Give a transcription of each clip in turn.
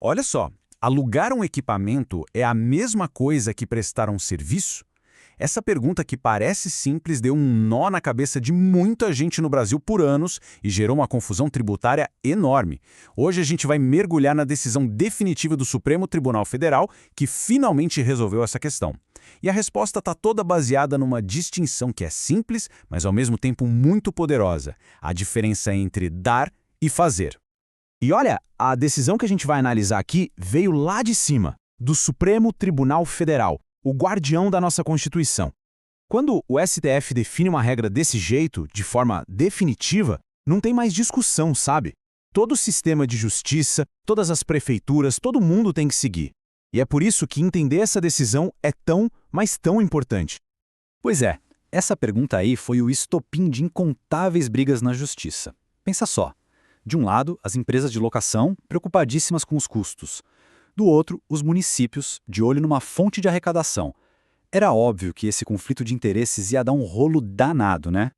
Olha só, alugar um equipamento é a mesma coisa que prestar um serviço? Essa pergunta que parece simples deu um nó na cabeça de muita gente no Brasil por anos e gerou uma confusão tributária enorme. Hoje a gente vai mergulhar na decisão definitiva do Supremo Tribunal Federal, que finalmente resolveu essa questão. E a resposta está toda baseada numa distinção que é simples, mas ao mesmo tempo muito poderosa: a diferença entre dar e fazer. E olha, a decisão que a gente vai analisar aqui veio lá de cima, do Supremo Tribunal Federal, o guardião da nossa Constituição. Quando o STF define uma regra desse jeito, de forma definitiva, não tem mais discussão, sabe? Todo o sistema de justiça, todas as prefeituras, todo mundo tem que seguir. E é por isso que entender essa decisão é tão, mas tão importante. Pois é, essa pergunta aí foi o estopim de incontáveis brigas na justiça. Pensa só. De um lado, as empresas de locação, preocupadíssimas com os custos. Do outro, os municípios, de olho numa fonte de arrecadação. Era óbvio que esse conflito de interesses ia dar um rolo danado, né?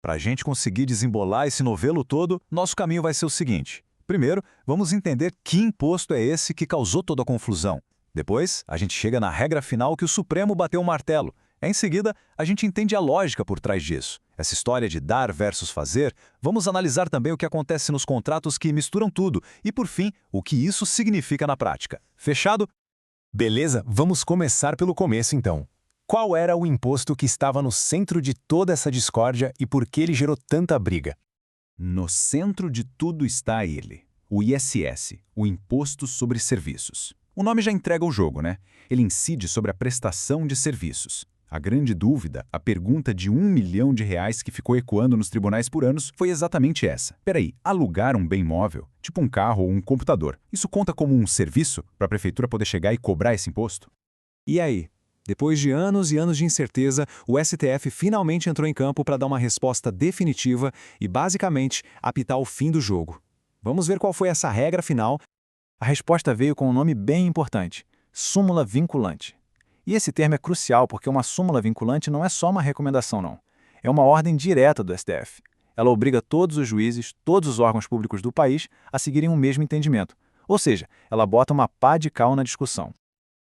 Para a gente conseguir desembolar esse novelo todo, nosso caminho vai ser o seguinte. Primeiro, vamos entender que imposto é esse que causou toda a confusão. Depois, a gente chega na regra final que o Supremo bateu o martelo. Em seguida, a gente entende a lógica por trás disso. Essa história de dar versus fazer, vamos analisar também o que acontece nos contratos que misturam tudo e, por fim, o que isso significa na prática. Fechado? Beleza, vamos começar pelo começo então. Qual era o imposto que estava no centro de toda essa discórdia e por que ele gerou tanta briga? No centro de tudo está ele, o ISS, o Imposto sobre Serviços. O nome já entrega o jogo, né? Ele incide sobre a prestação de serviços. A grande dúvida, a pergunta de R$ 1 milhão que ficou ecoando nos tribunais por anos, foi exatamente essa. Peraí, alugar um bem móvel, tipo um carro ou um computador, isso conta como um serviço para a prefeitura poder chegar e cobrar esse imposto? E aí? Depois de anos e anos de incerteza, o STF finalmente entrou em campo para dar uma resposta definitiva e, basicamente, apitar o fim do jogo. Vamos ver qual foi essa regra final. A resposta veio com um nome bem importante: súmula vinculante. E esse termo é crucial porque uma súmula vinculante não é só uma recomendação, não. É uma ordem direta do STF. Ela obriga todos os juízes, todos os órgãos públicos do país a seguirem o mesmo entendimento. Ou seja, ela bota uma pá de cal na discussão.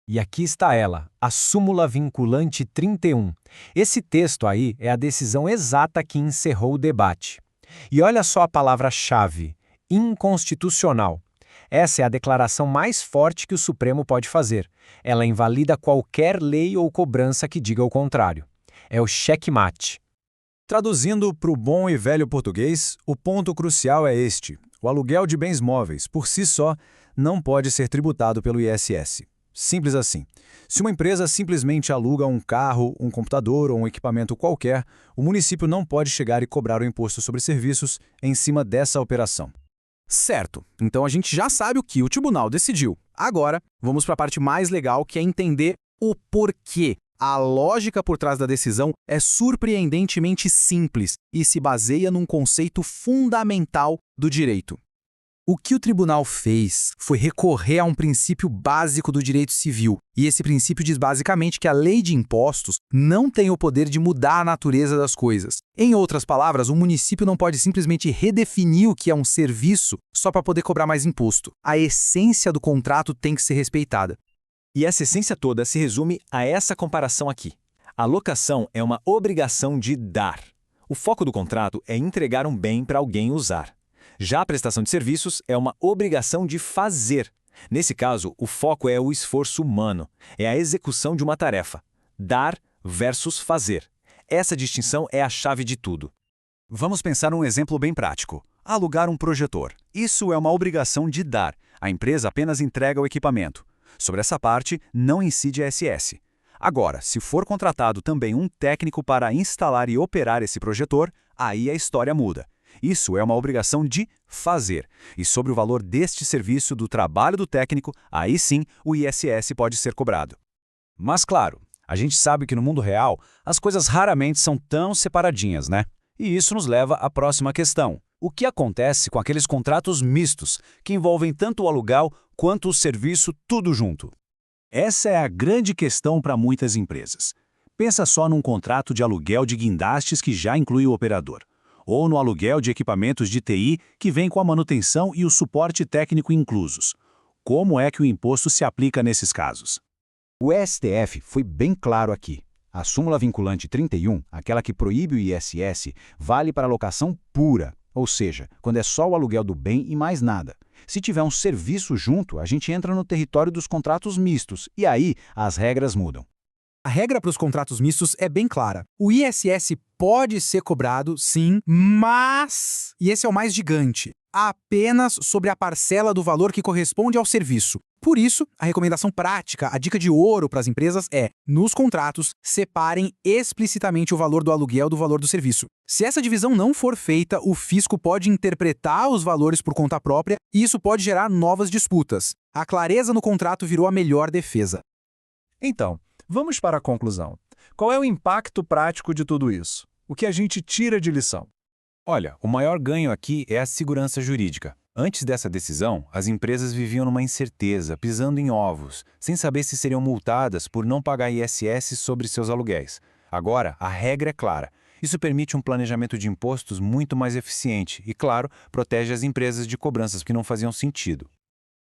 E aqui está ela, a súmula vinculante 31. Esse texto aí é a decisão exata que encerrou o debate. E olha só a palavra-chave: inconstitucional. Essa é a declaração mais forte que o Supremo pode fazer. Ela invalida qualquer lei ou cobrança que diga o contrário. É o checkmate. Traduzindo para o bom e velho português, o ponto crucial é este: o aluguel de bens móveis, por si só, não pode ser tributado pelo ISS. Simples assim. Se uma empresa simplesmente aluga um carro, um computador ou um equipamento qualquer, o município não pode chegar e cobrar o imposto sobre serviços em cima dessa operação. Certo, então a gente já sabe o que o tribunal decidiu. Agora, vamos para a parte mais legal, que é entender o porquê. A lógica por trás da decisão é surpreendentemente simples e se baseia num conceito fundamental do direito. O que o tribunal fez foi recorrer a um princípio básico do direito civil, e esse princípio diz basicamente que a lei de impostos não tem o poder de mudar a natureza das coisas. Em outras palavras, o município não pode simplesmente redefinir o que é um serviço só para poder cobrar mais imposto. A essência do contrato tem que ser respeitada. E essa essência toda se resume a essa comparação aqui. A locação é uma obrigação de dar. O foco do contrato é entregar um bem para alguém usar. Já a prestação de serviços é uma obrigação de fazer. Nesse caso, o foco é o esforço humano, é a execução de uma tarefa. Dar versus fazer. Essa distinção é a chave de tudo. Vamos pensar num exemplo bem prático. Alugar um projetor. Isso é uma obrigação de dar. A empresa apenas entrega o equipamento. Sobre essa parte, não incide a SS. Agora, se for contratado também um técnico para instalar e operar esse projetor, aí a história muda. Isso é uma obrigação de fazer. E sobre o valor deste serviço do trabalho do técnico, aí sim o ISS pode ser cobrado. Mas claro, a gente sabe que no mundo real as coisas raramente são tão separadinhas, né? E isso nos leva à próxima questão. O que acontece com aqueles contratos mistos, que envolvem tanto o aluguel quanto o serviço tudo junto? Essa é a grande questão para muitas empresas. Pensa só num contrato de aluguel de guindastes que já inclui o operador, ou no aluguel de equipamentos de TI que vem com a manutenção e o suporte técnico inclusos. como é que o imposto se aplica nesses casos. O STF foi bem claro aqui. A súmula vinculante 31, aquela que proíbe o ISS, vale para locação pura, ou seja, quando é só o aluguel do bem e mais nada. Se tiver um serviço junto, a gente entra no território dos contratos mistos, e aí as regras mudam. A regra para os contratos mistos é bem clara. O ISS pode ser cobrado, sim, mas, e esse é o mais gigante, apenas sobre a parcela do valor que corresponde ao serviço. Por isso, a recomendação prática, a dica de ouro para as empresas é, nos contratos, separem explicitamente o valor do aluguel do valor do serviço. Se essa divisão não for feita, o fisco pode interpretar os valores por conta própria e isso pode gerar novas disputas. A clareza no contrato virou a melhor defesa. Então, vamos para a conclusão. Qual é o impacto prático de tudo isso? O que a gente tira de lição? Olha, o maior ganho aqui é a segurança jurídica. Antes dessa decisão, as empresas viviam numa incerteza, pisando em ovos, sem saber se seriam multadas por não pagar ISS sobre seus aluguéis. Agora, a regra é clara. Isso permite um planejamento de impostos muito mais eficiente e, claro, protege as empresas de cobranças que não faziam sentido.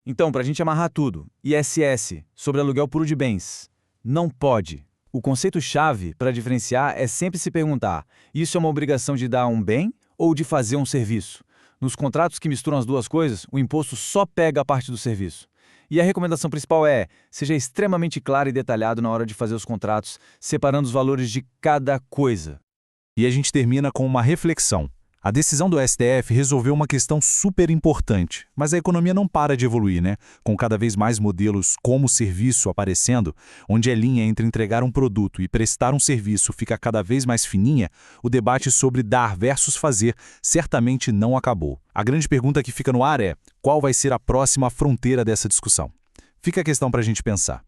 Então, para a gente amarrar tudo, ISS, sobre aluguel puro de bens, não pode. O conceito-chave para diferenciar é sempre se perguntar, isso é uma obrigação de dar um bem ou de fazer um serviço? Nos contratos que misturam as duas coisas, o imposto só pega a parte do serviço. E a recomendação principal é, seja extremamente claro e detalhado na hora de fazer os contratos, separando os valores de cada coisa. E a gente termina com uma reflexão. A decisão do STF resolveu uma questão super importante, mas a economia não para de evoluir, né? Com cada vez mais modelos como serviço aparecendo, onde a linha entre entregar um produto e prestar um serviço fica cada vez mais fininha, o debate sobre dar versus fazer certamente não acabou. A grande pergunta que fica no ar é, qual vai ser a próxima fronteira dessa discussão? Fica a questão para a gente pensar.